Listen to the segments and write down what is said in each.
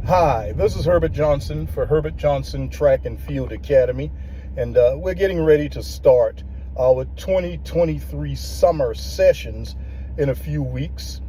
Hi, this is Herbert Johnson for Herbert Johnson Track and Field Academy, and we're getting ready to start our 2023 summer sessions in a few weeks.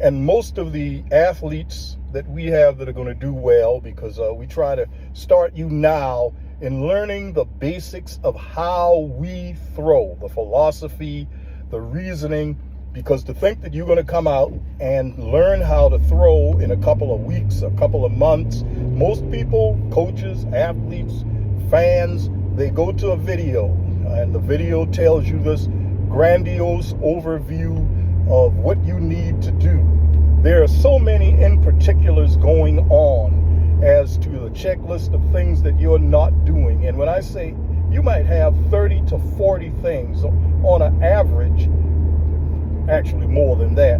And most of the athletes that we have that are going to do well, because we try to start you now in learning the basics of how we throw, the philosophy, the reasoning, because to think that you're going to come out and learn how to throw in a couple of weeks, a couple of months, most people, coaches, athletes, fans, they go to a video, and the video tells you this grandiose overview of what you need to do. There are so many in particulars going on as to the checklist of things that you're not doing. And when I say you might have 30 to 40 things on an average, actually more than that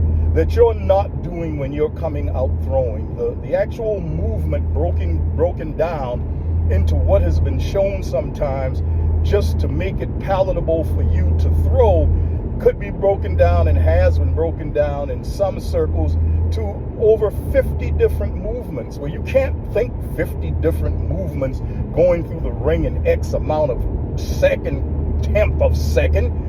you're not doing when you're coming out throwing. The actual movement broken down into what has been shown sometimes just to make it palatable for you to throw could be broken down and has been broken down in some circles to over 50 different movements, where you can't think 50 different movements going through the ring in X amount of tenth of second.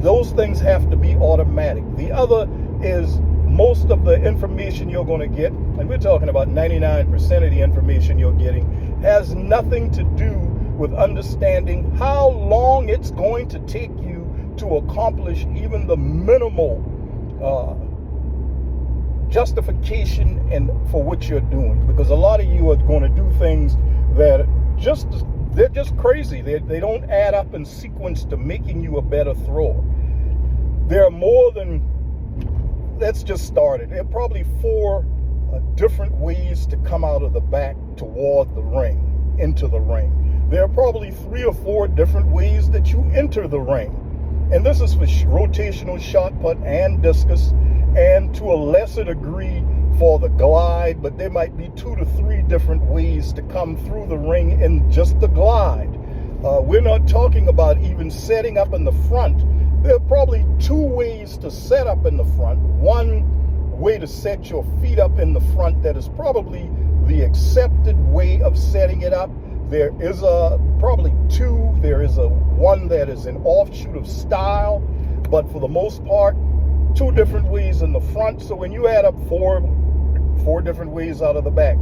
Those things have to be automatic. The other is most of the information you're going to get, and we're talking about 99% of the information you're getting, has nothing to do with understanding how long it's going to take you to accomplish even the minimal justification and for what you're doing. Because a lot of you are going to do things that they're just crazy. They don't add up in sequence to making you a better thrower. There are more than, let's just start it. There are probably 4 different ways to come out of the back toward the ring, into the ring. There are probably 3 or 4 different ways that you enter the ring. And this is for rotational shot put and discus, and to a lesser degree for the glide, but there might be 2 to 3 different ways to come through the ring in just the glide. We're not talking about even setting up in the front. There are probably 2 ways to set up in the front. One way to set your feet up in the front that is probably the accepted way of setting it up. There is probably 2. There is one that is an offshoot of style, but for the most part, 2 different ways in the front. So when you add up 4 different ways out of the back,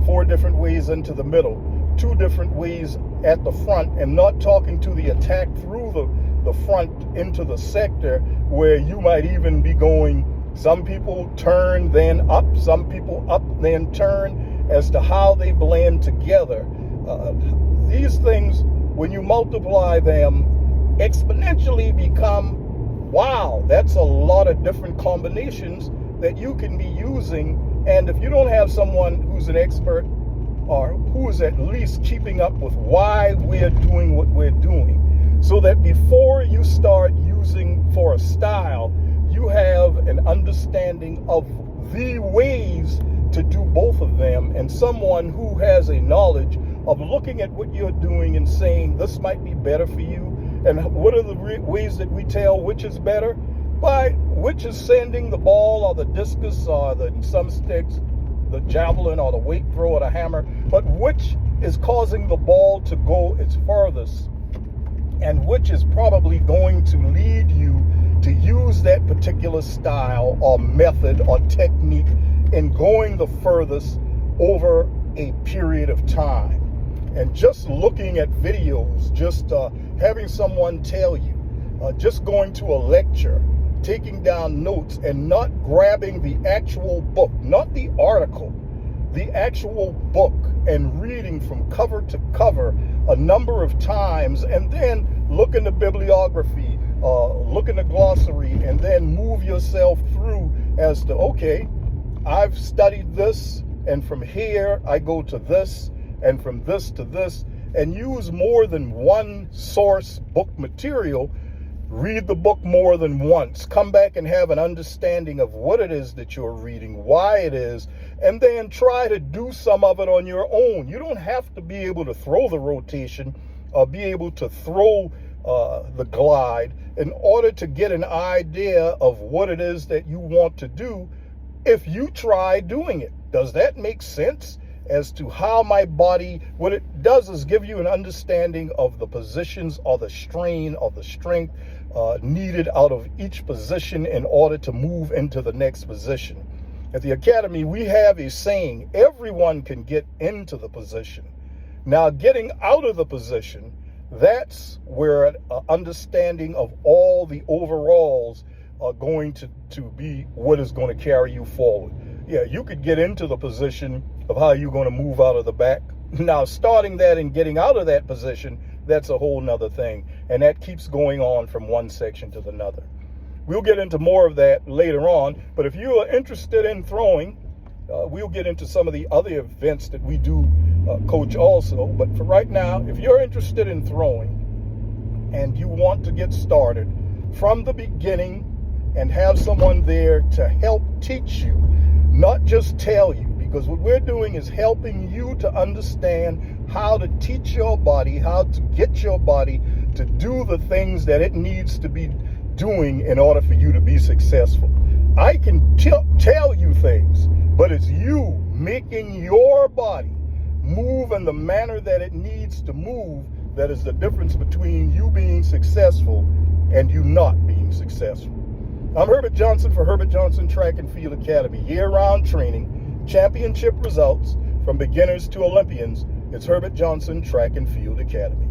4 different ways into the middle, 2 different ways at the front, and not talking to the attack through the front into the sector, where you might even be going, some people turn then up, some people up then turn, as to how they blend together. These things, when you multiply them, exponentially become, wow, that's a lot of different combinations that you can be using. And if you don't have someone who's an expert, or who is at least keeping up with why we're doing what we're doing, so that before you start using for a style, you have an understanding of the ways to do both of them, and someone who has a knowledge of looking at what you're doing and saying, this might be better for you. And what are the ways that we tell which is better? By which is sending the ball or the discus or in some sticks, the javelin or the weight throw or the hammer, but which is causing the ball to go its furthest, and which is probably going to lead you to use that particular style or method or technique in going the furthest over a period of time. And just looking at videos, just having someone tell you, just going to a lecture, taking down notes, and not grabbing the actual book, not the article, the actual book, and reading from cover to cover a number of times, and then look in the bibliography, look in the glossary, and then move yourself through as to, okay, I've studied this, and from here I go to this, and from this to this, and use more than one source book material. Read the book more than once. Come back and have an understanding of what it is that you're reading, why it is, and then try to do some of it on your own. You don't have to be able to throw the rotation or be able to throw the glide in order to get an idea of what it is that you want to do if you try doing it. Does that make sense? as to how my body, what it does is give you an understanding of the positions or the strain or the strength needed out of each position in order to move into the next position. At the Academy, we have a saying, everyone can get into the position. Now, getting out of the position, that's where an understanding of all the overalls are going to be what is going to carry you forward. Yeah, you could get into the position of how you're going to move out of the back. Now, starting that and getting out of that position, that's a whole nother thing. And that keeps going on from one section to another. We'll get into more of that later on. But if you are interested in throwing, we'll get into some of the other events that we do coach also. But for right now, if you're interested in throwing and you want to get started from the beginning and have someone there to help teach you, not just tell you, because what we're doing is helping you to understand how to teach your body, how to get your body to do the things that it needs to be doing in order for you to be successful. I can tell you things, but it's you making your body move in the manner that it needs to move that is the difference between you being successful and you not being successful. I'm Herbert Johnson for Herbert Johnson Track and Field Academy. Year-round training, championship results from beginners to Olympians. It's Herbert Johnson Track and Field Academy.